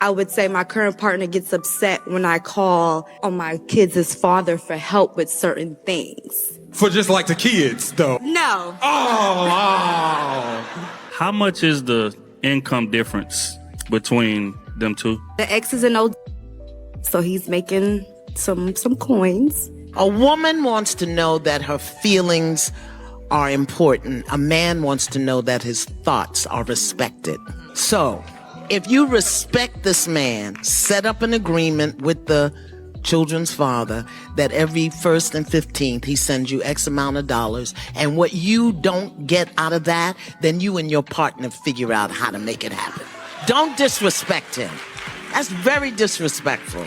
I would say my current partner gets upset when I call on my kids' father for help with certain things. For just like the kids, though? No. Oh. How much is the income difference between them two? The ex is an old, so he's making some coins. A woman wants to know that her feelings are important. A man wants to know that his thoughts are respected. So, if you respect this man, set up an agreement with the children's father that every 1st and 15th he sends you X amount of dollars, and what you don't get out of that, then you and your partner figure out how to make it happen. Don't disrespect him. That's very disrespectful.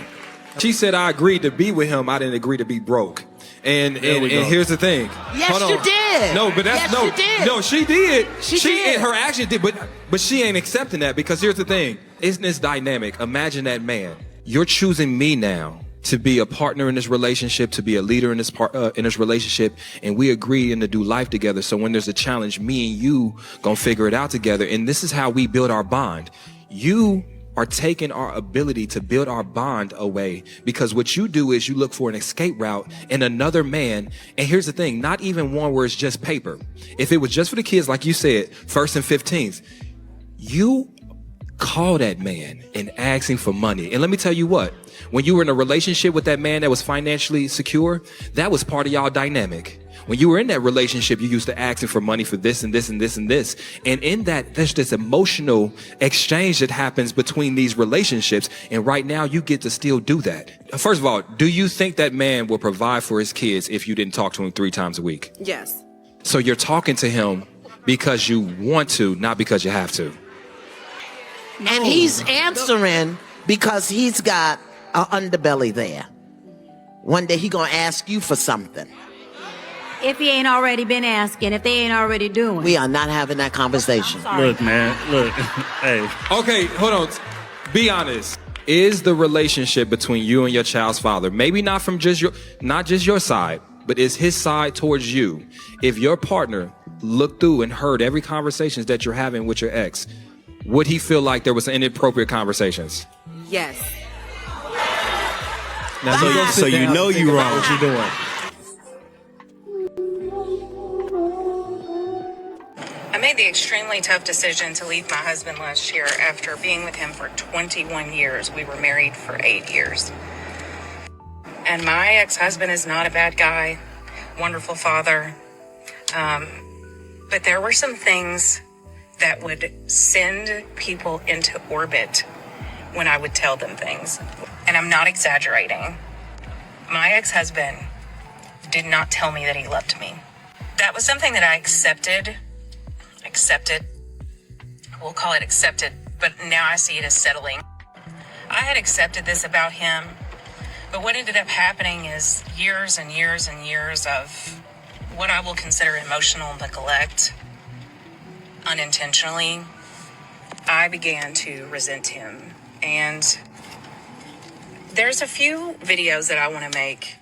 She said I agreed to be with him. I didn't agree to be broke. And here's the thing. Yes, you did. No, but that's yes, you did. No, she did. She did. And her action did, but she ain't accepting that, because here's the thing. Isn't this dynamic? Imagine that man. You're choosing me now to be a partner in this relationship, to be a leader in this relationship, and we agree to do life together. So when there's a challenge, me and you gonna figure it out together. And this is how we build our bond. You are taking our ability to build our bond away, because what you do is you look for an escape route in another man. And here's the thing, not even one where it's just paper. If it was just for the kids, like you said, 1st and 15th, you call that man and ask him for money. And let me tell you what, when you were in a relationship with that man that was financially secure, that was part of y'all dynamic. When you were in that relationship, you used to ask him for money for this and this and this and this. And in that, there's this emotional exchange that happens between these relationships. And right now, you get to still do that. First of all, do you think that man will provide for his kids if you didn't talk to him 3 times a week? Yes. So you're talking to him because you want to, not because you have to. And he's answering because he's got an underbelly there. One day he gonna ask you for something. If he ain't already been asking, if they ain't already doing. We are not having that conversation. Look, man, look, hey. Okay, hold on. Be honest. Is the relationship between you and your child's father, maybe not from not just your side, but is his side towards you? If your partner looked through and heard every conversations that you're having with your ex, would he feel like there was inappropriate conversations? Yes. Now, so you know you wrong. What you doing? I made the extremely tough decision to leave my husband last year after being with him for 21 years. We were married for 8 years. And my ex-husband is not a bad guy, wonderful father. But there were some things that would send people into orbit when I would tell them things. And I'm not exaggerating. My ex-husband did not tell me that he loved me. That was something that I accepted. We'll call it accepted, but now I see it as settling. I had accepted this about him, but what ended up happening is years and years and years of what I will consider emotional neglect. Unintentionally, I began to resent him. And there's a few videos that I want to make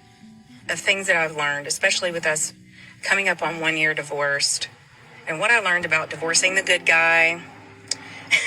of things that I've learned, especially with us coming up on 1 year divorced, and what I learned about divorcing the good guy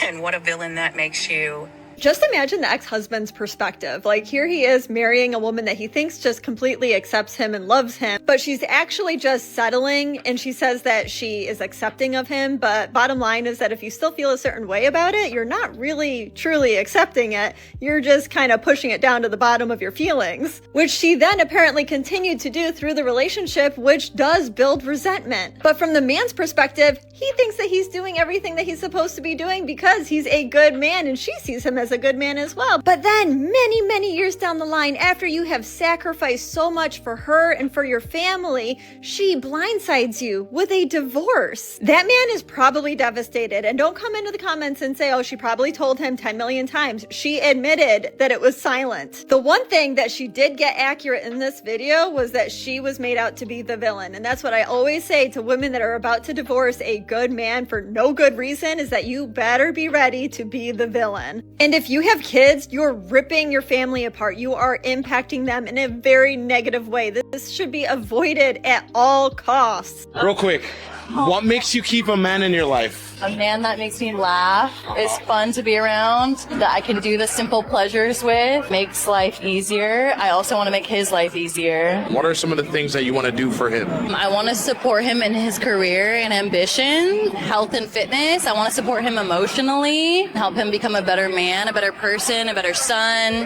and what a villain that makes you. Just imagine the ex-husband's perspective. Like, here he is marrying a woman that he thinks just completely accepts him and loves him, but she's actually just settling, and she says that she is accepting of him. But bottom line is that if you still feel a certain way about it, you're not really truly accepting it. You're just kind of pushing it down to the bottom of your feelings, which she then apparently continued to do through the relationship, which does build resentment. But from the man's perspective, he thinks that he's doing everything that he's supposed to be doing because he's a good man, and she sees him as a good man as well. But then many, many years down the line, after you have sacrificed so much for her and for your family, she blindsides you with a divorce. That man is probably devastated. And don't come into the comments and say, oh, she probably told him 10 million times. She admitted that it was silent. The one thing that she did get accurate in this video was that she was made out to be the villain. And that's what I always say to women that are about to divorce a good man for no good reason, is that you better be ready to be the villain. And if you have kids, you're ripping your family apart. You are impacting them in a very negative way. This should be avoided at all costs. Real quick, What makes you keep a man in your life? A man that makes me laugh, is fun to be around, that I can do the simple pleasures with, makes life easier. I also want to make his life easier. What are some of the things that you want to do for him? I want to support him in his career and ambition, health and fitness. I want to support him emotionally, help him become a better man, a better person, a better son,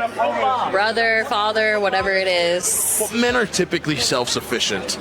brother, father, whatever it is. Well, men are typically self-sufficient.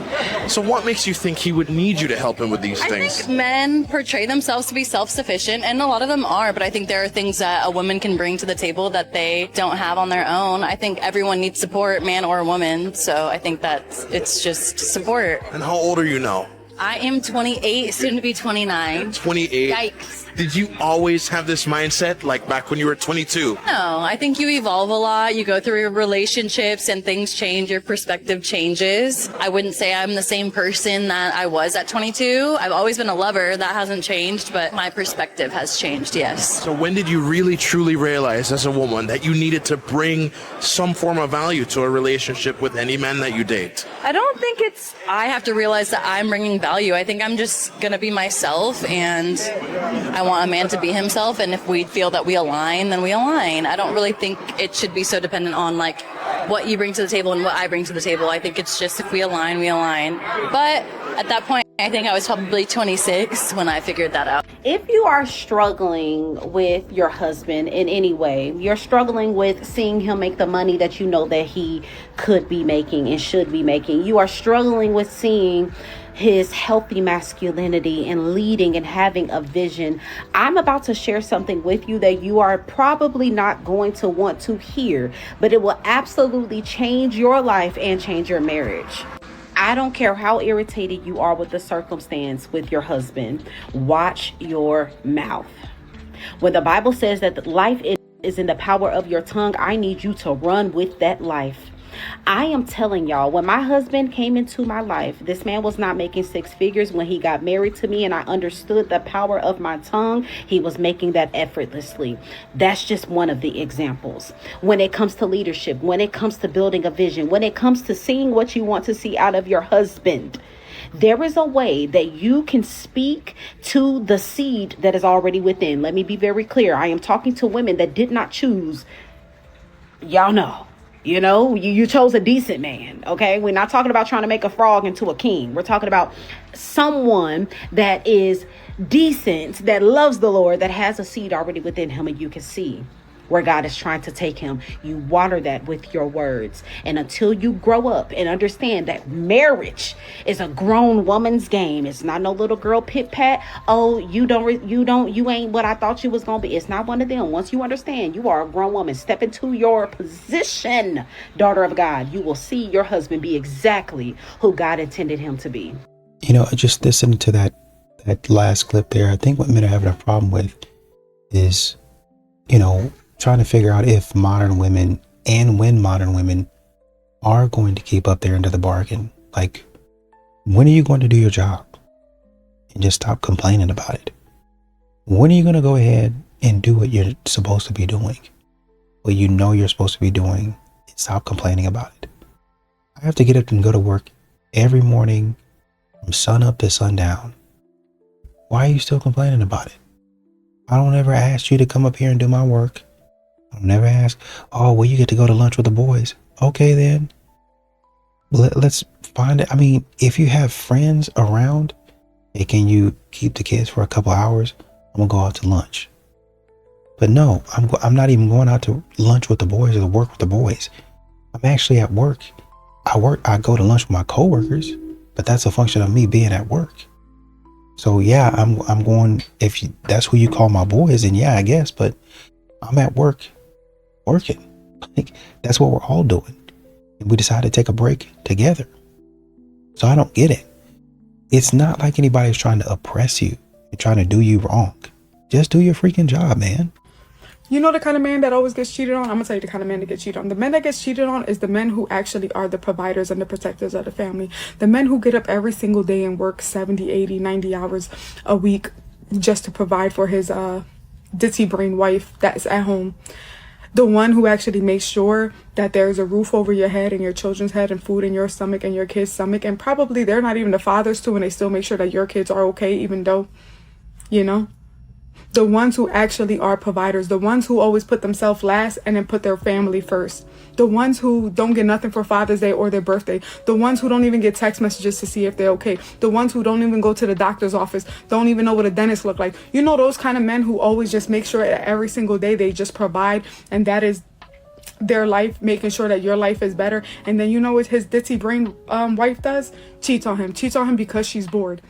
So what makes you think he would need you to help him with these things? I think men portray themselves to be self-sufficient, and a lot of them are, but I think there are things that a woman can bring to the table that they don't have on their own. I think everyone needs support, man or woman, so I think that it's just support. And how old are you now? I am 28, soon to be 29. 28. Yikes. Did you always have this mindset, like back when you were 22? No, I think you evolve a lot. You go through your relationships and things change. Your perspective changes. I wouldn't say I'm the same person that I was at 22. I've always been a lover. That hasn't changed, but my perspective has changed, yes. So when did you really, truly realize as a woman that you needed to bring some form of value to a relationship with any man that you date? I don't think I have to realize that I'm bringing value. I think I'm just going to be myself, and I want a man to be himself, and if we feel that we align, then we align. I don't really think it should be so dependent on like what you bring to the table and what I bring to the table. I think it's just if we align, we align. But at that point, I think I was probably 26 when I figured that out. If you are struggling with your husband in any way, you're struggling with seeing him make the money that you know that he could be making and should be making, you are struggling with seeing his healthy masculinity and leading and having a vision, I'm about to share something with you that you are probably not going to want to hear, but it will absolutely change your life and change your marriage. I don't care how irritated you are with the circumstance with your husband. Watch your mouth. When the Bible says that life is in the power of your tongue, I need you to run with that life. I am telling y'all, when my husband came into my life, this man was not making six figures when he got married to me, and I understood the power of my tongue. He was making that effortlessly. That's just one of the examples. When it comes to leadership, when it comes to building a vision, when it comes to seeing what you want to see out of your husband, there is a way that you can speak to the seed that is already within. Let me be very clear. I am talking to women that did not choose. Y'all know. You know, you chose a decent man, okay? We're not talking about trying to make a frog into a king. We're talking about someone that is decent, that loves the Lord, that has a seed already within him, and you can see where God is trying to take him. You water that with your words. And until you grow up and understand that marriage is a grown woman's game. It's not no little girl pit pat. Oh, you ain't what I thought you was going to be. It's not one of them. Once you understand you are a grown woman, step into your position, daughter of God, you will see your husband be exactly who God intended him to be. You know, just listening to that last clip there, I think what men are having a problem with is, you know, trying to figure out if modern women and when modern women are going to keep up their end of the bargain. Like, when are you going to do your job and just stop complaining about it? When are you going to go ahead and do what you're supposed to be doing? What you know you're supposed to be doing, and stop complaining about it. I have to get up and go to work every morning from sun up to sundown. Why are you still complaining about it? I don't ever ask you to come up here and do my work. I don't ever ask, oh, well, you get to go to lunch with the boys. Okay, then. Let's find it. I mean, if you have friends around, hey, can you keep the kids for a couple hours? I'm going to go out to lunch. But no, I'm not even going out to lunch with the boys or to work with the boys. I'm actually at work. I go to lunch with my coworkers, but that's a function of me being at work. So yeah, I'm going, that's who you call my boys, then yeah, I guess, but I'm at work working. Like, that's what we're all doing. And we decided to take a break together. So I don't get it. It's not like anybody's trying to oppress you and trying to do you wrong. Just do your freaking job, man. You know the kind of man that always gets cheated on? I'm gonna tell you the kind of man that gets cheated on. The men that gets cheated on is the men who actually are the providers and the protectors of the family. The men who get up every single day and work 70, 80, 90 hours a week just to provide for his ditzy brain wife that's at home. The one who actually makes sure that there's a roof over your head and your children's head and food in your stomach and your kids' stomach. And probably they're not even the fathers too, and they still make sure that your kids are okay, even though, you know. The ones who actually are providers, the ones who always put themselves last and then put their family first. The ones who don't get nothing for Father's Day or their birthday. The ones who don't even get text messages to see if they're okay. The ones who don't even go to the doctor's office, don't even know what a dentist look like. You know, those kind of men who always just make sure that every single day they just provide, and that is their life, making sure that your life is better. And then you know what his ditzy brain wife does? Cheats on him because she's bored.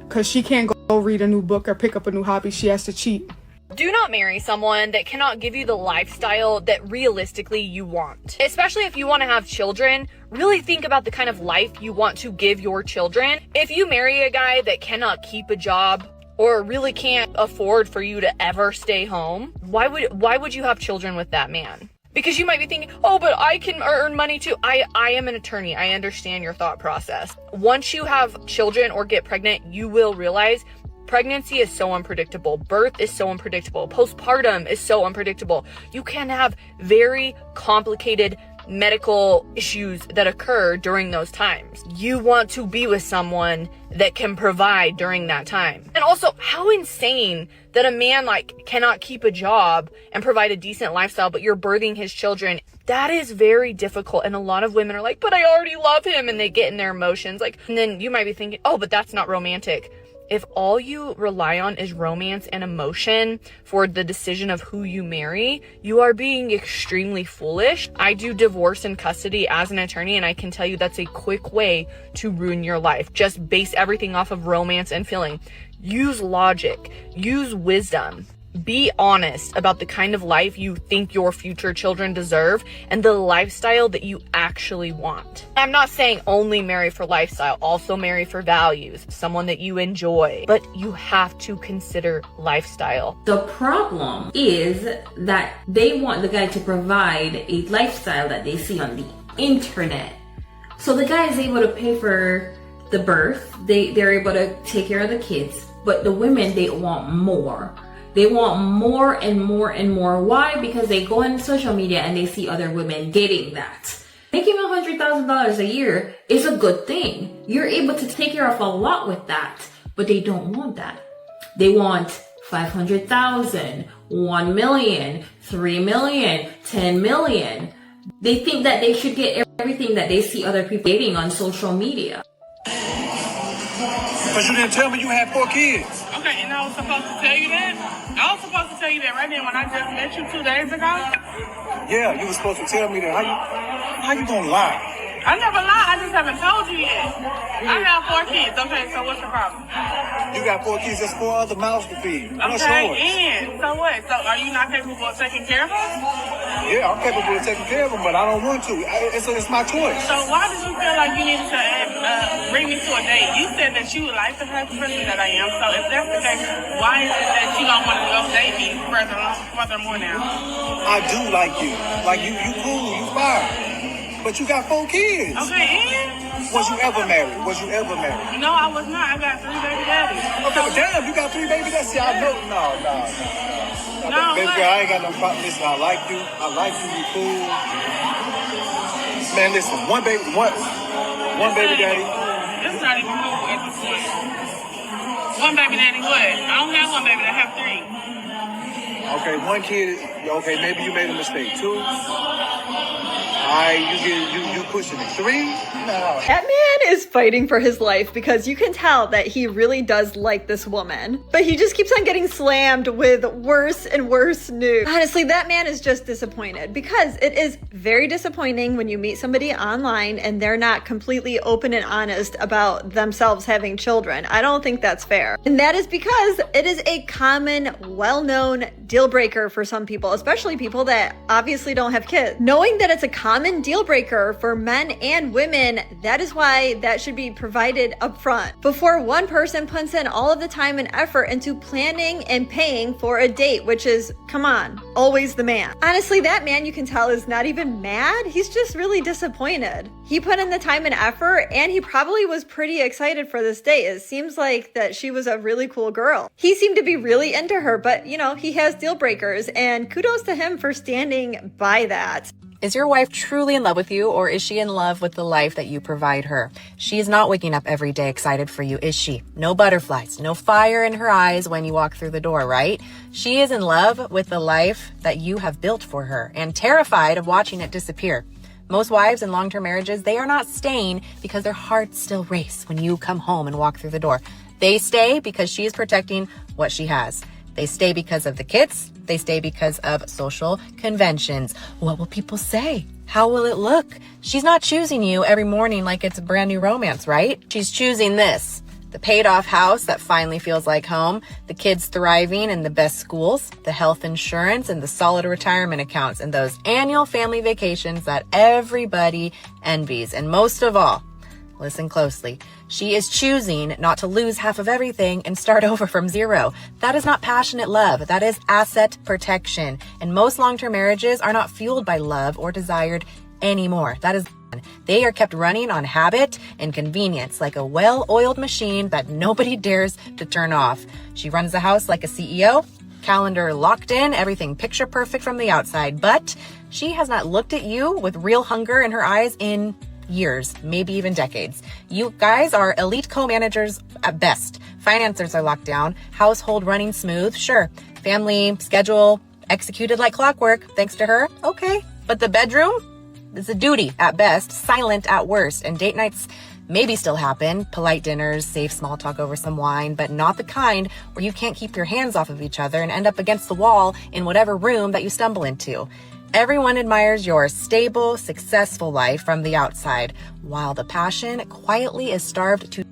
Because she can't go read a new book or pick up a new hobby. She has to cheat. Do not marry someone that cannot give you the lifestyle that realistically you want. Especially if you want to have children, really think about the kind of life you want to give your children. If you marry a guy that cannot keep a job or really can't afford for you to ever stay home, why would you have children with that man? Because you might be thinking, oh, but I can earn money too. I am an attorney. I understand your thought process. Once you have children or get pregnant, you will realize pregnancy is so unpredictable. Birth is so unpredictable. Postpartum is so unpredictable. You can have very complicated medical issues that occur during those times. You want to be with someone that can provide during that time. And also, how insane that a man cannot keep a job and provide a decent lifestyle, but you're birthing his children. That is very difficult. And a lot of women are like, but I already love him. And they get in their emotions. And then you might be thinking, oh, but that's not romantic. If all you rely on is romance and emotion for the decision of who you marry, you are being extremely foolish. I do divorce and custody as an attorney, and I can tell you that's a quick way to ruin your life. Just base everything off of romance and feeling. Use logic, use wisdom. Be honest about the kind of life you think your future children deserve and the lifestyle that you actually want. I'm not saying only marry for lifestyle, also marry for values, someone that you enjoy, but you have to consider lifestyle. The problem is that they want the guy to provide a lifestyle that they see on the internet. So the guy is able to pay for the birth, they're able to take care of the kids, but the women, they want more. They want more and more and more. Why? Because they go on social media and they see other women getting that. Making $100,000 a year is a good thing. You're able to take care of a lot with that, but they don't want that. They want 500,000, 1 million, 3 million, 10 million. They think that they should get everything that they see other people getting on social media. Because you didn't tell me you had 4 kids. Okay, and I was supposed to tell you that? I was supposed to tell you that right then when I just met you 2 days ago? Yeah, you were supposed to tell me that. How you gonna lie? I never lied, I just haven't told you yet. I have 4 kids, okay, so what's the problem? You got 4 kids, that's 4 other mouths to feed. What's yours? And so what? So are you not capable of taking care of them? Yeah, I'm capable of taking care of them, but I don't want to. It's my choice. So why did you feel like you needed to bring me to a date? You said that you would like the type of person that I am, so if that's the case, why is it that you don't want to go date me furthermore now? I do like you. Like you cool, you fine. But you got 4 kids. Okay, and? Was you ever married? No, I was not. I got 3 baby daddies. Okay, so, damn, you got 3 baby daddies? See, I know. No. Baby girl, I ain't got no problem. Listen, I like you. You cool. Man, listen, one baby daddy. It's not even cool at this point. One baby daddy what? I don't have 1 baby, I have 3. Okay, 1 kid. Okay, maybe you made a mistake. 2. You pushing it. 3? No. That man is fighting for his life because you can tell that he really does like this woman. But he just keeps on getting slammed with worse and worse news. Honestly, that man is just disappointed because it is very disappointing when you meet somebody online and they're not completely open and honest about themselves having children. I don't think that's fair. And that is because it is a common, well-known deal breaker for some people, especially people that obviously don't have kids. Knowing that it's a common deal breaker for men and women, that is why that should be provided up front before one person puts in all of the time and effort into planning and paying for a date, which is, come on, always the man. Honestly, that man, you can tell, is not even mad. He's just really disappointed. He put in the time and effort, and he probably was pretty excited for this date. It seems like that she was a really cool girl. He seemed to be really into her, but you know, he has deal breakers, and kudos to him for standing by that. Is your wife truly in love with you, or is she in love with the life that you provide her? She is not waking up every day excited for you, is she? No butterflies, no fire in her eyes when you walk through the door, right? She is in love with the life that you have built for her and terrified of watching it disappear. Most wives in long-term marriages, they are not staying because their hearts still race when you come home and walk through the door. They stay because she is protecting what she has. They stay because of the kids. They stay because of social conventions. What will people say? How will it look? She's not choosing you every morning like it's a brand new romance, right? She's choosing this. The paid off house that finally feels like home, the kids thriving in the best schools, the health insurance and the solid retirement accounts, and those annual family vacations that everybody envies. And most of all, listen closely. She is choosing not to lose half of everything and start over from zero. That is not passionate love. That is asset protection. And most long-term marriages are not fueled by love or desired anymore. That is, they are kept running on habit and convenience like a well-oiled machine that nobody dares to turn off. She runs the house like a CEO, calendar locked in, everything picture perfect from the outside, but she has not looked at you with real hunger in her eyes in years, maybe even decades. You guys are elite co-managers at best. Finances are locked down, household running smooth, sure. Family schedule executed like clockwork, thanks to her, okay. But the bedroom is a duty at best, silent at worst, and date nights maybe still happen, polite dinners, safe small talk over some wine, but not the kind where you can't keep your hands off of each other and end up against the wall in whatever room that you stumble into. Everyone admires your stable, successful life from the outside, while the passion quietly is starved to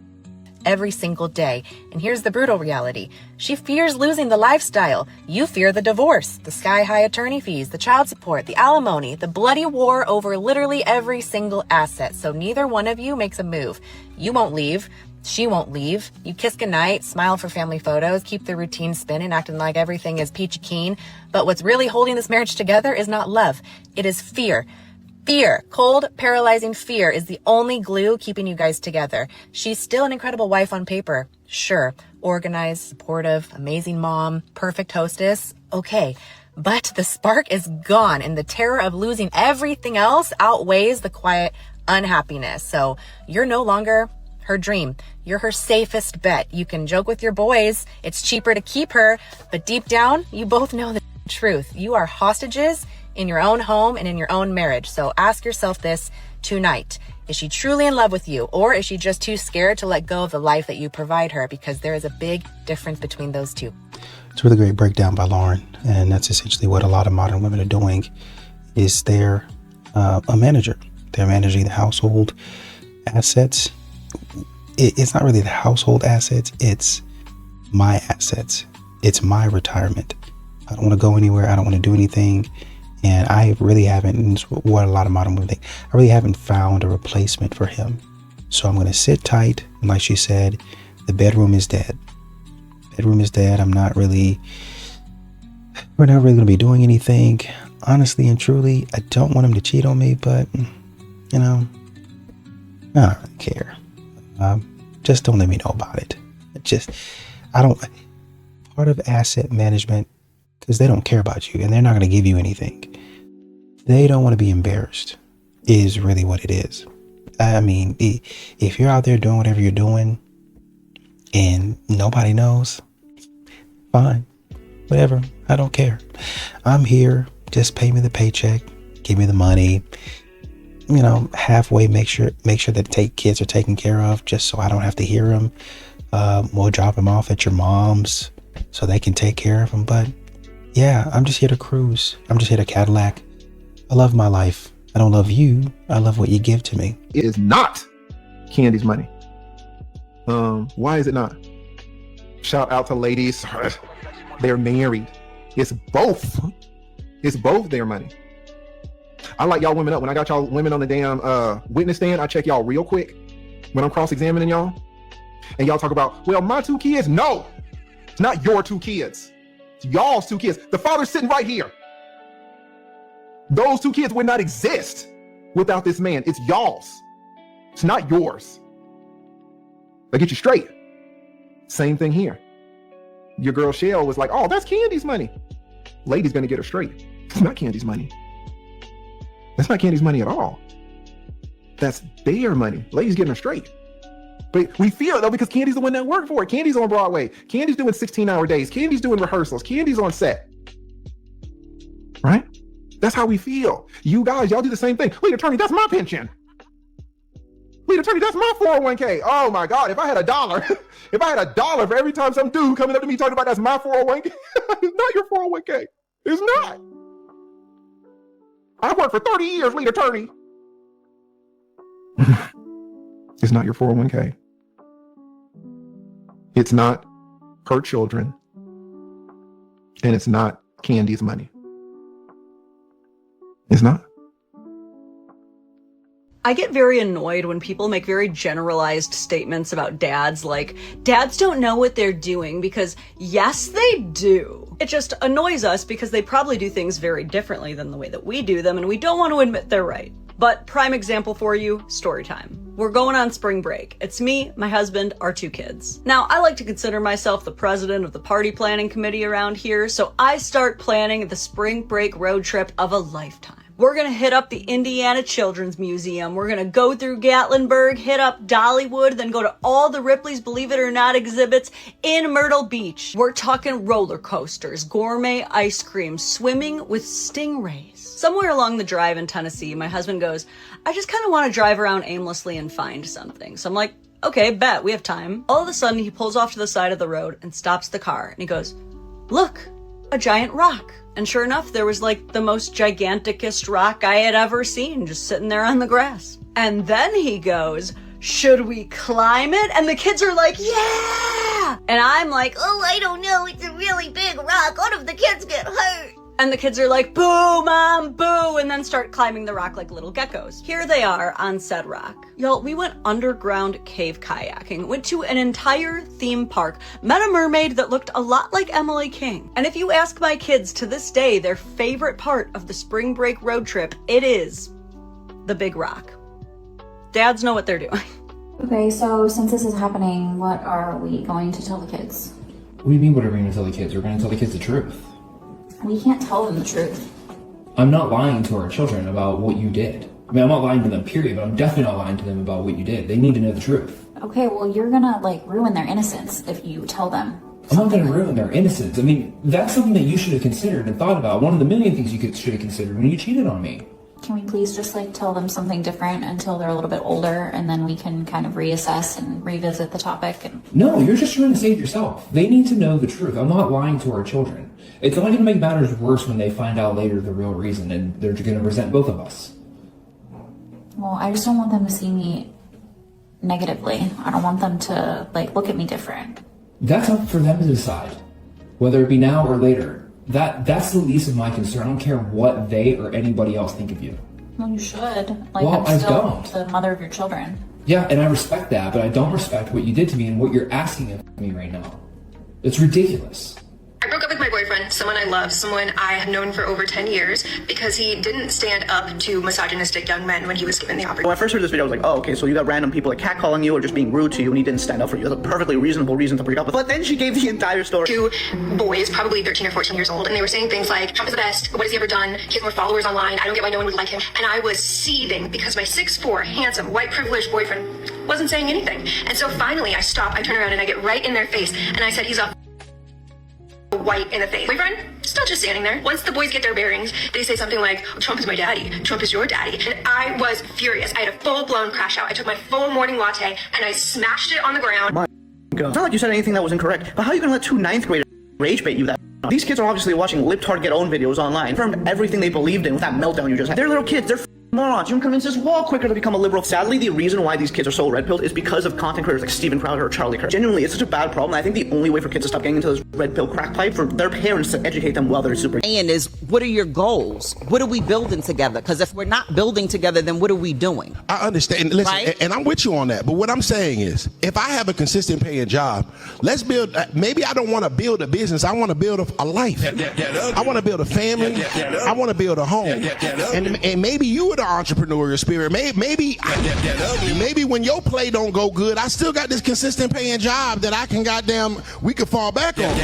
every single day. And here's the brutal reality. She fears losing the lifestyle. You fear the divorce, the sky-high attorney fees, the child support, the alimony, the bloody war over literally every single asset. So neither one of you makes a move. You won't leave. She won't leave. You kiss goodnight, smile for family photos, keep the routine spinning, acting like everything is peachy keen. But what's really holding this marriage together is not love. It is fear. Fear, cold, paralyzing fear is the only glue keeping you guys together. She's still an incredible wife on paper. Sure. Organized, supportive, amazing mom, perfect hostess. Okay. But the spark is gone and the terror of losing everything else outweighs the quiet unhappiness. So you're no longer her dream. You're her safest bet. You can joke with your boys. It's cheaper to keep her, but deep down, you both know the truth. You are hostages in your own home and in your own marriage. So ask yourself this tonight. Is she truly in love with you, or is she just too scared to let go of the life that you provide her? Because there is a big difference between those two. It's a really great breakdown by Lauren, and that's essentially what a lot of modern women are doing. Is they're a manager. They're managing the household assets. It's not really the household assets. It's my assets. It's my retirement. I don't want to go anywhere. I don't want to do anything. And I really haven't, and it's what a lot of modern women think, I really haven't found a replacement for him. So I'm going to sit tight. And like she said, the bedroom is dead. Bedroom is dead. We're not really going to be doing anything. Honestly and truly, I don't want him to cheat on me, but, you know, I don't really care. Just don't let me know about it. Part of asset management, because they don't care about you and they're not going to give you anything. They don't want to be embarrassed, is really what it is. I mean, if you're out there doing whatever you're doing and nobody knows, fine, whatever. I don't care. I'm here. Just pay me the paycheck, give me the money, you know, halfway make sure that kids are taken care of, just so I don't have to hear them. We'll drop them off at your mom's so they can take care of them. But yeah, I'm just here to cruise. I'm just here to Cadillac. I love my life. I don't love you. I love what you give to me. It is not Candy's money. Why is it not? Shout out to ladies. They're married. It's both. It's both their money. I like y'all women up. When I got y'all women on the damn witness stand, I check y'all real quick when I'm cross-examining y'all. And y'all talk about, well, my 2 kids. No, it's not your 2 kids. It's y'all's 2 kids. The father's sitting right here. Those 2 kids would not exist without this man. It's y'all's. It's not yours. I'll get you straight. Same thing here. Your girl Shell was like, oh, that's Candy's money. Lady's gonna get her straight. It's not Candy's money. That's not Candy's money at all. That's their money. Lady's getting her straight. But we feel it though because Candy's the one that worked for it. Candy's on Broadway. Candy's doing 16-hour days. Candy's doing rehearsals. Candy's on set. Right? That's how we feel. You guys, y'all do the same thing. Lead attorney, that's my pension. Lead attorney, that's my 401k. Oh my God, if I had $1, if I had $1 for every time some dude coming up to me talking about that's my 401k, it's not your 401k. It's not. I worked for 30 years, lead attorney. It's not your 401k. It's not her children. And it's not Candy's money. It's not. I get very annoyed when people make very generalized statements about dads, like, dads don't know what they're doing, because yes, they do. It just annoys us because they probably do things very differently than the way that we do them, and we don't want to admit they're right. But prime example for you, story time. We're going on spring break. It's me, my husband, our 2 kids. Now, I like to consider myself the president of the party planning committee around here, so I start planning the spring break road trip of a lifetime. We're gonna hit up the Indiana Children's Museum. We're gonna go through Gatlinburg, hit up Dollywood, then go to all the Ripley's Believe It or Not exhibits in Myrtle Beach. We're talking roller coasters, gourmet ice cream, swimming with stingrays. Somewhere along the drive in Tennessee, my husband goes, I just kind of want to drive around aimlessly and find something. So I'm like, okay, bet, we have time. All of a sudden, he pulls off to the side of the road and stops the car. And he goes, look, a giant rock. And sure enough, there was like the most giganticest rock I had ever seen just sitting there on the grass. And then he goes, should we climb it? And the kids are like, yeah! And I'm like, oh, I don't know, it's a really big rock. What if the kids get hurt? And the kids are like, boo, mom, boo, and then start climbing the rock like little geckos. Here they are on said rock. Y'all, we went underground cave kayaking, went to an entire theme park, met a mermaid that looked a lot like Emily King. And if you ask my kids to this day, their favorite part of the spring break road trip, it is the big rock. Dads know what they're doing. Okay, so since this is happening, what are we going to tell the kids? What do you mean what are we going to tell the kids? We're going to tell the kids the truth. We can't tell them the truth. I'm not lying to our children about what you did. I mean, I'm not lying to them, period, but I'm definitely not lying to them about what you did. They need to know the truth. Okay, well, you're gonna, like, ruin their innocence if you tell them. I'm not going to ruin their innocence. I mean, that's something that you should have considered and thought about. One of the million things you should have considered when you cheated on me. Can we please just, like, tell them something different until they're a little bit older, and then we can kind of reassess and revisit the topic? And No, you're just trying to save yourself. They need to know the truth. I'm not lying to our children. It's only going to make matters worse when they find out later the real reason, and they're going to resent both of us. Well, I just don't want them to see me negatively. I don't want them to, like, look at me different. That's up for them to decide, whether it be now or later. That's the least of my concern. I don't care what they or anybody else think of you. Well, you should. Like, Well, I'm I still don't. the mother of your children. Yeah, and I respect that, but I don't respect what you did to me and what you're asking of me right now. It's ridiculous. I broke up with my boyfriend, someone I love, someone I had known for over 10 years, because he didn't stand up to misogynistic young men when he was given the opportunity. When I first heard this video, I was like, oh, okay, so you got random people like catcalling you or just being rude to you and he didn't stand up for you. That's a perfectly reasonable reason to break up with. But then she gave the entire story. 2 boys, probably 13 or 14 years old, and they were saying things like, Trump is the best, what has he ever done? He has more followers online, I don't get why no one would like him. And I was seething because my 6'4", handsome, white privileged boyfriend wasn't saying anything. And so finally I stop, I turn around and I get right in their face, and I said, he's a white in the face. Boyfriend, still just standing there. Once the boys get their bearings, they say something like, Trump is my daddy, Trump is your daddy. And I was furious. I had a full-blown crash out. I took my full morning latte and I smashed it on the ground. My God. It's not like you said anything that was incorrect, but how are you gonna let 2 9th graders rage bait you that? These kids are obviously watching libtard get owned videos online, confirmed everything they believed in with that meltdown you just had. They're little kids, they're Morons, you can convince this wall quicker to become a liberal. Sadly, the reason why these kids are so red-pilled is because of content creators like Steven Crowder or Charlie Kirk. Genuinely, it's such a bad problem. I think the only way for kids to stop getting into this red pill crack pipe for their parents to educate them while they're super. And is, what are your goals? What are we building together? Because if we're not building together, then what are we doing? I understand. Listen, right? and I'm with you on that. But what I'm saying is, if I have a consistent paying job, let's build. Maybe I don't want to build a business. I want to build a life. I want to build a family. I want to build a home. And maybe you are the entrepreneurial spirit. Maybe when your play don't go good, I still got this consistent paying job that I can we can fall back on.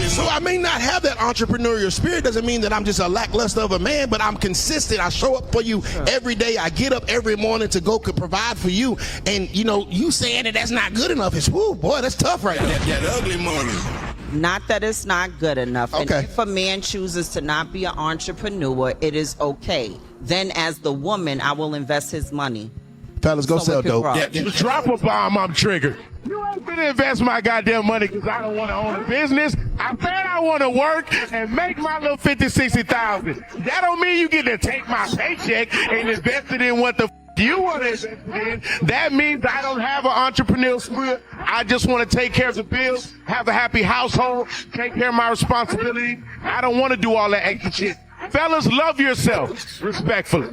So I may not have that entrepreneurial spirit. Doesn't mean that I'm just a lackluster of a man, but I'm consistent. I show up for you every day. I get up every morning to go provide for you. And you saying that that's not good enough is, whoo, boy, that's tough right now. That ugly money. Not that it's not good enough. Okay. And if a man chooses to not be an entrepreneur, it is okay. Then as the woman, I will invest his money. Fellas, go sell dope. Drop a bomb, I'm triggered. You ain't finna invest my goddamn money because I don't want to own a business. I bet I want to work and make my little 50, 60,000. That don't mean you get to take my paycheck and invest it in what the you want to invest in. That means I don't have an entrepreneurial spirit. I just want to take care of the bills, have a happy household, take care of my responsibility. I don't want to do all that extra shit. Fellas, love yourself. Respectfully.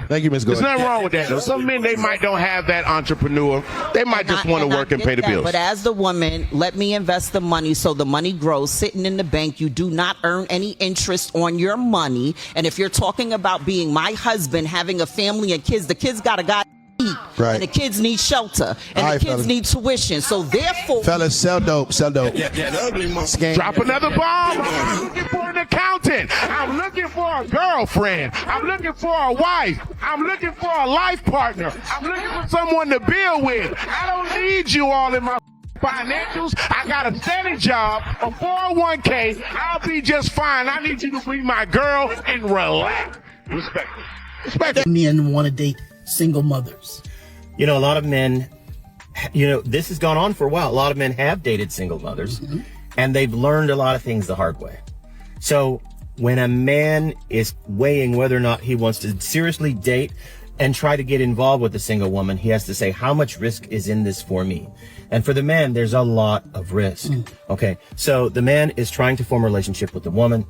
Thank you, Ms. Gordon. There's nothing wrong with that, though. Some men, they might don't have that entrepreneur. They might just want to work and pay the bills. But as the woman, let me invest the money so the money grows. Sitting in the bank, you do not earn any interest on your money. And if you're talking about being my husband, having a family and kids, the kids got to eat. Right. And the kids need shelter. And the kids fellas. need tuition. So therefore... Fellas, sell dope. Sell dope. Drop another bomb. I'm looking for an accountant. I'm looking for a girlfriend. I'm looking for a wife. I'm looking for a life partner. I'm looking for someone to build with. I don't need you all in my financials. I got a steady job, a 401k. I'll be just fine. I need you to be my girl and relax. Respect. Men want to date single mothers. A lot of men, this has gone on for a while. A lot of men have dated single mothers, and they've learned a lot of things the hard way. So when a man is weighing whether or not he wants to seriously date and try to get involved with a single woman, he has to say, how much risk is in this for me? And for the man, there's a lot of risk. Okay, so the man is trying to form a relationship with the woman.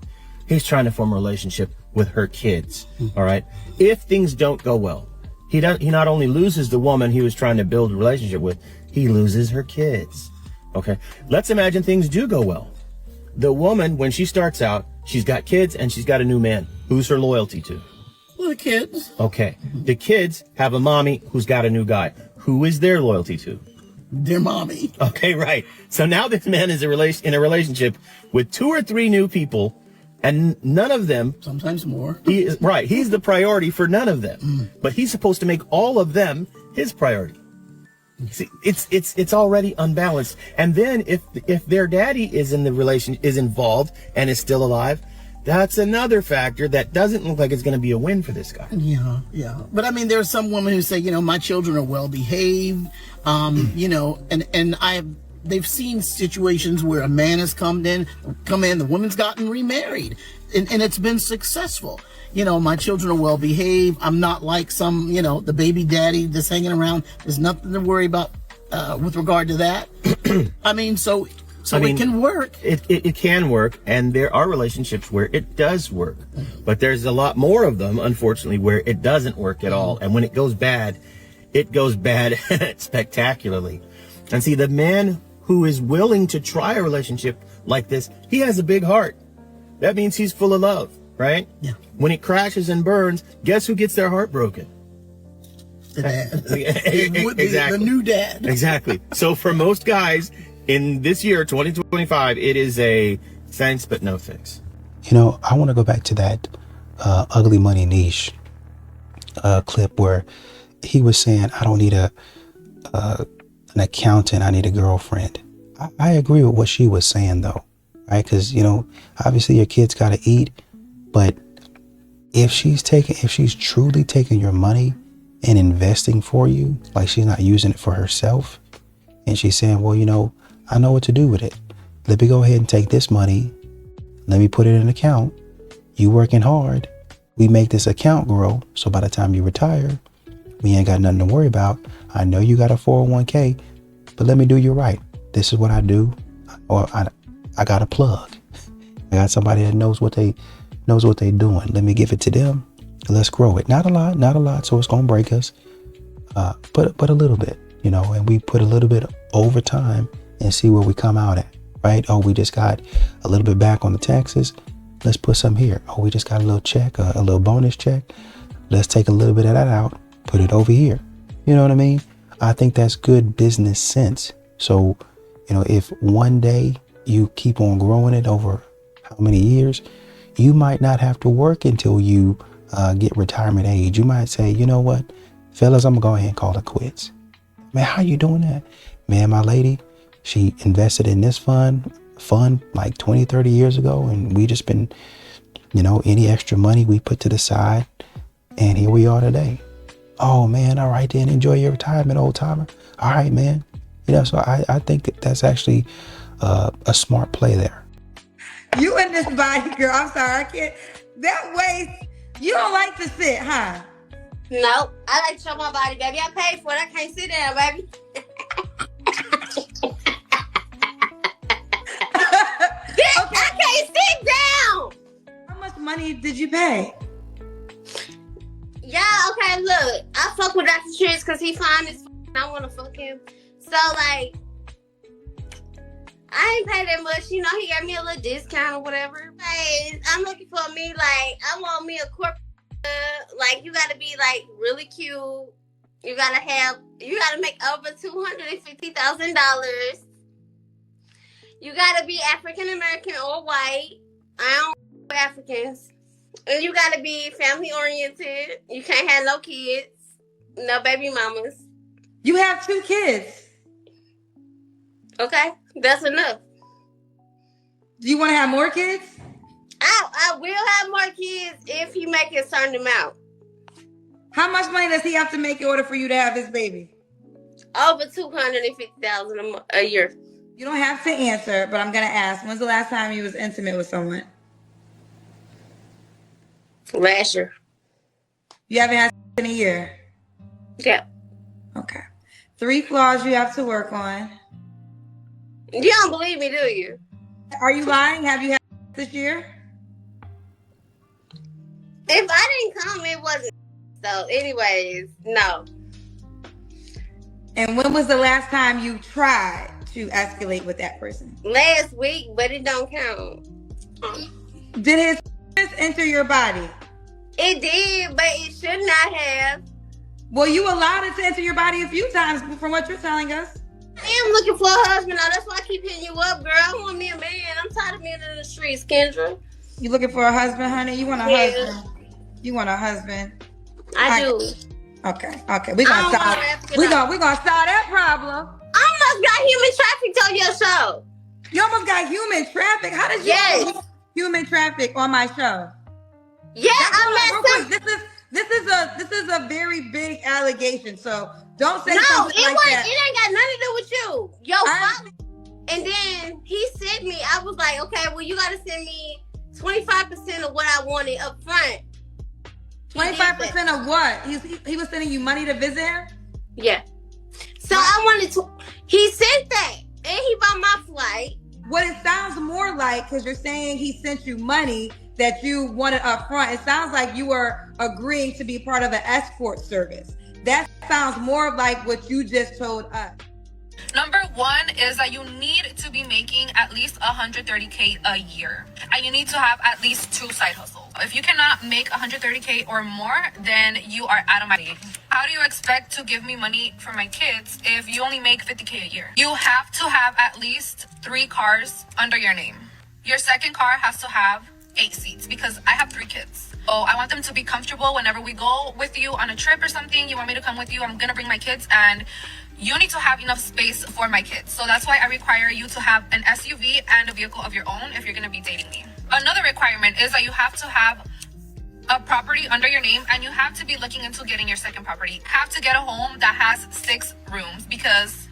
He's trying to form a relationship with her kids. All right. If things don't go well, he not only loses the woman he was trying to build a relationship with, he loses her kids. Okay. Let's imagine things do go well. The woman, when she starts out, she's got kids and she's got a new man. Who's her loyalty to? Well, the kids. Okay. The kids have a mommy who's got a new guy. Who is their loyalty to? Their mommy. Okay, right. So now this man is in a relationship with 2 or 3 new people, and none of them, sometimes more. He's the priority for none of them, but he's supposed to make all of them his priority. See, it's already unbalanced. And then if their daddy is involved and is still alive, that's another factor that doesn't look like it's going to be a win for this guy. Yeah. But I mean, there are some women who say, my children are well behaved, and they've seen situations where a man has come in, the woman's gotten remarried, and it's been successful. My children are well behaved. I'm not like some, the baby daddy that's hanging around. There's nothing to worry about with regard to that. I mean, it can work. It can work, and there are relationships where it does work. But there's a lot more of them, unfortunately, where it doesn't work at all. And when it goes bad spectacularly. And see, the man who is willing to try a relationship like this, he has a big heart. That means he's full of love, right? Yeah. When it crashes and burns, guess who gets their heart broken? The dad. Exactly. The new dad. Exactly. So for most guys in this year, 2025, it is a thanks but no thanks. I want to go back to that Ugly Money Niche clip where he was saying, I don't need an accountant, I need a girlfriend. I agree with what she was saying though, right? Because, obviously your kids got to eat, but if she's truly taking your money and investing for you, like she's not using it for herself, and she's saying, well, I know what to do with it. Let me go ahead and take this money. Let me put it in an account. You working hard. we make this account grow. So by the time you retire, we ain't got nothing to worry about. I know you got a 401k, but let me do you right. This is what I do. Or I got a plug. I got somebody that knows what they doing. Let me give it to them. Let's grow it. Not a lot. So it's going to break us. But a little bit, you know, and we put a little bit over time and see where we come out at, right? Oh, we just got a little bit back on the taxes. Let's put some here. Oh, we just got a little check, a little bonus check. Let's take a little bit of that out, put it over here. You know what I mean? I think that's good business sense. So, you know, if one day you keep on growing it over how many years, you might not have to work until you get retirement age. You might say, you know what, fellas, I'm gonna go ahead and call it quits. Man, how you doing that? Man, my lady, she invested in this fund like 20, 30 years ago. And we just been, you know, any extra money we put to the side. And here we are today. Oh man, all right then, enjoy your retirement, old timer. All right, man. You know, so I think that's actually a smart play there. You and this body, girl, I'm sorry, I can't. That waist, you don't like to sit, huh? No, I like to show my body, baby. I paid for it. I can't sit down, baby. I can't sit down. How much money did you pay? Yeah, okay, look. I fuck with Dr. Trish because he fine as I want to fuck him. So, like, I ain't pay that much. You know, he got me a little discount or whatever. Hey, I'm looking for me, like, I want me a corporate. Like, you gotta be, like, really cute. You gotta make over $250,000. You gotta be African American or white. I don't with Africans. And you gotta be family oriented. You can't have no kids, no baby mamas. You have 2 kids. Okay, that's enough. Do you want to have more kids? I will have more kids if he make a certain amount. How much money does he have to make in order for you to have this baby? Over $250,000 a year. You don't have to answer, but I'm gonna ask. When's the last time you was intimate with someone? Last year. You haven't had in a year? Yeah. Okay. 3 flaws you have to work on. You don't believe me, do you? Are you lying? Have you had this year? If I didn't come, it wasn't. So, anyways, no. And when was the last time you tried to escalate with that person? Last week, but it don't count. Did his enter your body? It did, but it should not have. Well, you allowed it to enter your body a few times from what you're telling us. I am looking for a husband now. That's why I keep hitting you up, girl. I want me a man. I'm tired of being in the streets, Kendra. You looking for a husband, honey? You want a husband? You want a husband? I do. Okay. We're gonna solve that problem. I almost got human trafficked on your show. You almost got human traffic? How did you get human traffic on my show? Yeah, I met some. This is a very big allegation. So don't say something like that. It ain't got nothing to do with you. Yo, and then he sent me. I was like, okay, well, you gotta send me 25% of what I wanted up front. 25% of what? He was sending you money to visit him? Yeah. So I wanted to. He sent that, and he bought my flight. What it sounds more like, because you're saying he sent you money that you wanted up front, it sounds like you were agreeing to be part of an escort service. That sounds more like what you just told us. Number 1 is that you need to be making at least $130K a year. And you need to have at least 2 side hustles. If you cannot make $130K or more, then you are out of my league. How do you expect to give me money for my kids if you only make $50K a year? You have to have at least 3 cars under your name. Your second car has to have 8 seats because I have 3 kids. Oh, I want them to be comfortable whenever we go with you on a trip or something. You want me to come with you? I'm gonna bring my kids, and you need to have enough space for my kids. So that's why I require you to have an SUV and a vehicle of your own if you're gonna be dating me. Another requirement is that you have to have a property under your name, and you have to be looking into getting your second property. You have to get a home that has 6 rooms because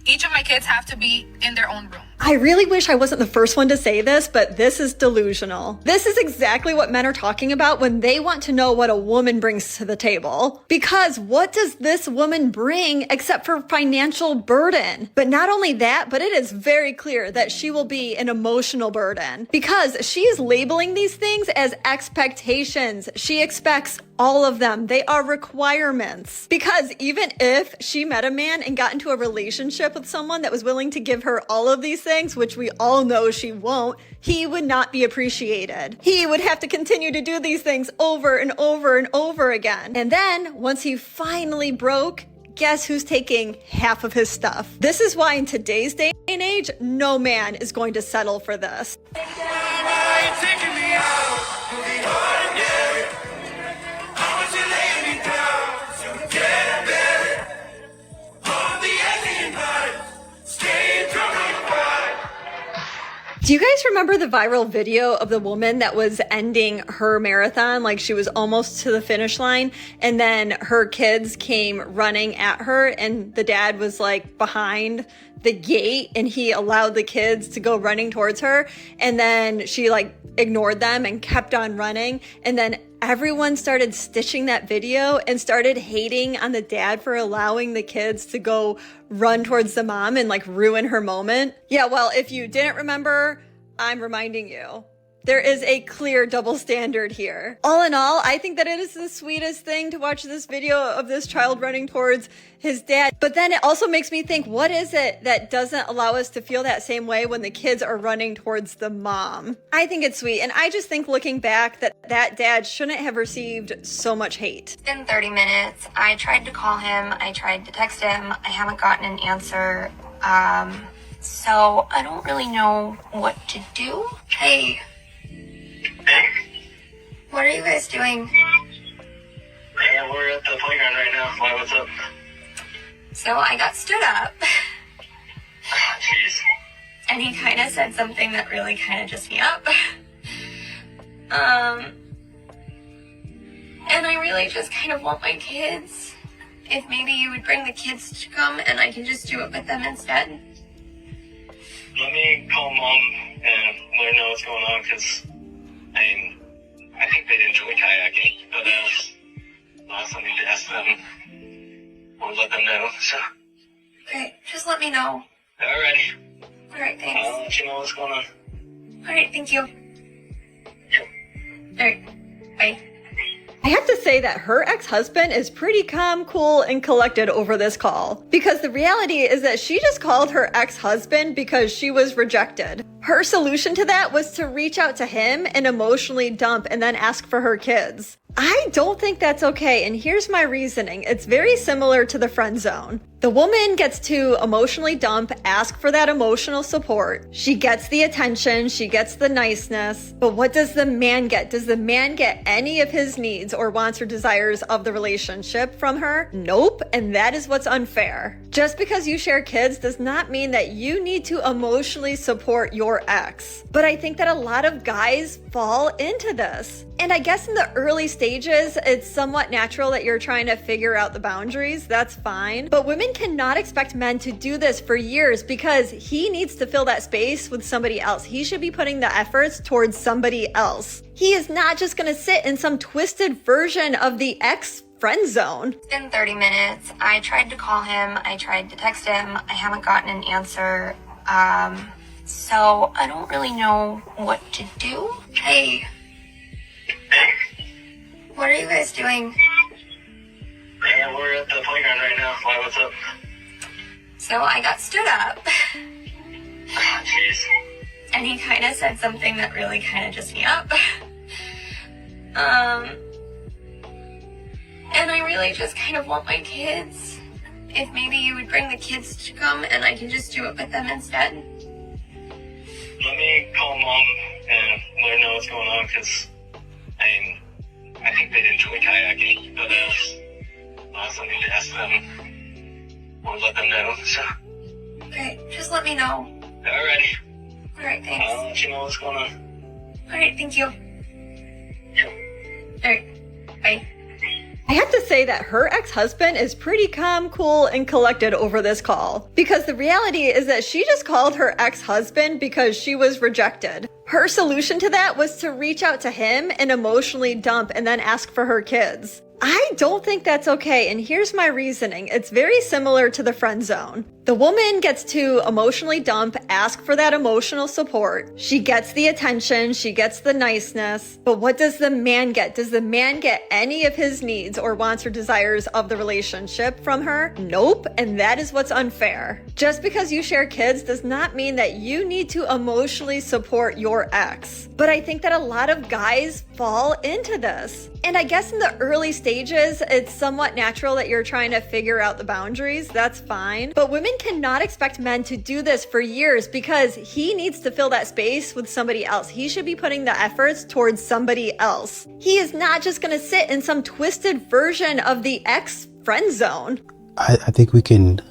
each of my kids have to be in their own room. I really wish I wasn't the first one to say this, but this is delusional. This is exactly what men are talking about when they want to know what a woman brings to the table. Because what does this woman bring except for financial burden? But not only that, but it is very clear that she will be an emotional burden because she is labeling these things as expectations. She expects all of them. They are requirements. Because even if she met a man and got into a relationship with someone that was willing to give her all of these things, which we all know she won't, he would not be appreciated. He would have to continue to do these things over and over and over again. And then once he finally broke, guess who's taking half of his stuff? This is why in today's day and age, no man is going to settle for this. Do you guys remember the viral video of the woman that was ending her marathon? Like she was almost to the finish line and then her kids came running at her and the dad was like behind the gate and he allowed the kids to go running towards her and then she like ignored them and kept on running and then everyone started stitching that video and started hating on the dad for allowing the kids to go run towards the mom and like ruin her moment. Yeah, well, if you didn't remember, I'm reminding you. There is a clear double standard here. All in all, I think that it is the sweetest thing to watch this video of this child running towards his dad. But then it also makes me think, what is it that doesn't allow us to feel that same way when the kids are running towards the mom? I think it's sweet. And I just think looking back that that dad shouldn't have received so much hate. It's been 30 minutes. I tried to call him. I tried to text him. I haven't gotten an answer. So I don't really know what to do. Hey. What are you guys doing? Yeah, we're at the playground right now. Why, what's up? So I got stood up. Jeez. And he kind of said something that really kind of just me up. And I really just kind of want my kids. If maybe you would bring the kids to come and I can just do it with them instead. Let me call Mom and let her know what's going on, because I think they'd enjoy kayaking, but last time you asked them, we'll let them know, so. Okay, just let me know. Alrighty. Alright, thanks. I'll let you know what's going on. Alright, thank you. Yep. Alright, bye. I have to say that her ex-husband is pretty calm, cool, and collected over this call. Because the reality is that she just called her ex-husband because she was rejected. Her solution to that was to reach out to him and emotionally dump and then ask for her kids. I don't think that's okay, and here's my reasoning. It's very similar to the friend zone. The woman gets to emotionally dump, ask for that emotional support. She gets the attention, she gets the niceness, but what does the man get? Does the man get any of his needs or wants or desires of the relationship from her? Nope, and that is what's unfair. Just because you share kids does not mean that you need to emotionally support your ex. But I think that a lot of guys fall into this. And I guess in the early stages, it's somewhat natural that you're trying to figure out the boundaries. That's fine. But women cannot expect men to do this for years because he needs to fill that space with somebody else. He should be putting the efforts towards somebody else. He is not just going to sit in some twisted version of the ex friend zone. It's been 30 minutes. I tried to call him. I tried to text him. I haven't gotten an answer. So I don't really know what to do. Hey. What are you guys doing? Yeah, we're at the playground right now. Why, what's up? So I got stood up. Jeez. And he kind of said something that really kind of just me up. And I really just kind of want my kids. If maybe you would bring the kids to come and I can just do it with them instead. Let me call Mom and let her know what's going on, because I think they'd enjoy kayaking, but last time you asked them, we'll let them know, so. Okay, just let me know. Alrighty. Alright, thanks. I'll let you know what's going on. Alright, thank you. Yep. Alright, bye. I have to say say that her ex-husband is pretty calm, cool, and collected over this call. Because the reality is that she just called her ex-husband because she was rejected. Her solution to that was to reach out to him and emotionally dump and then ask for her kids. I don't think that's okay, and here's my reasoning. It's very similar to the friend zone. The woman gets to emotionally dump, ask for that emotional support. She gets the attention, she gets the niceness, but what does the man get? Does the man get any of his needs or wants or desires of the relationship from her? Nope, and that is what's unfair. Just because you share kids does not mean that you need to emotionally support your ex. But I think that a lot of guys fall into this. And I guess in the early stages, it's somewhat natural that you're trying to figure out the boundaries. That's fine. But women cannot expect men to do this for years because he needs to fill that space with somebody else. He should be putting the efforts towards somebody else. He is not just going to sit in some twisted version of the ex friend zone. I think we can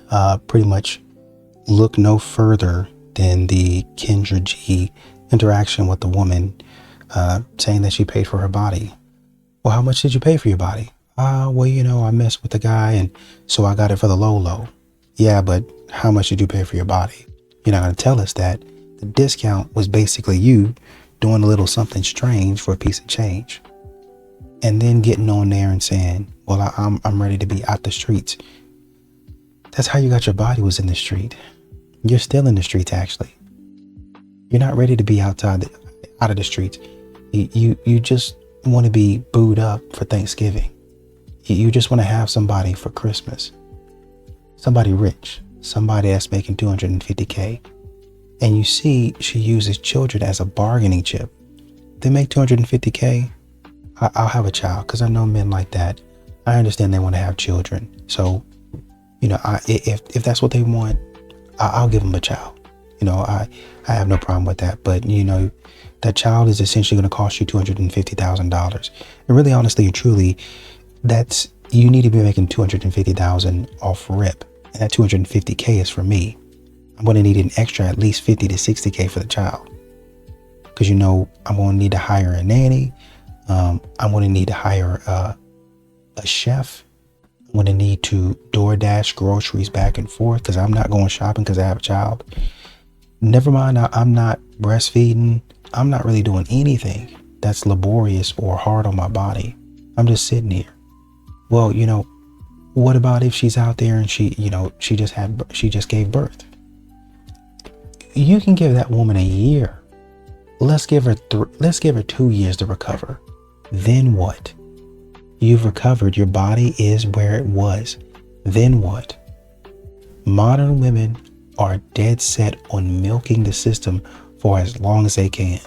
pretty much look no further than the Kendra G interaction with the woman saying that she paid for her body. Well, how much did you pay for your body? Well, you know, I messed with the guy and so I got it for the low. Yeah, but how much did you pay for your body? You're not going to tell us that. The discount was basically you doing a little something strange for a piece of change. And then getting on there and saying, well, I'm ready to be out the streets. That's how you got your body, was in the street. You're still in the streets, actually. You're not ready to be out of the streets. You just want to be booed up for Thanksgiving. You just want to have somebody for Christmas. Somebody rich. Somebody that's making $250K. And you see she uses children as a bargaining chip. They make $250K. I'll have a child, because I know men like that. I understand they want to have children. So, you know, if that's what they want, I'll give them a child. You know, I have no problem with that. But, you know, that child is essentially going to cost you $250,000. And really, honestly and truly, you need to be making $250,000 off rip. And that $250K is for me. I'm going to need an extra at least $50 to $60K for the child. Because, you know, I'm going to need to hire a nanny. I'm going to need to hire a chef. I'm going to need to DoorDash groceries back and forth because I'm not going shopping because I have a child. Never mind, I'm not breastfeeding. I'm not really doing anything that's laborious or hard on my body. I'm just sitting here. Well, you know, what about if she's out there and she just gave birth? You can give that woman a year. Let's give her 2 years to recover. Then what? You've recovered. Your body is where it was. Then what? Modern women are dead set on milking the system for as long as they can.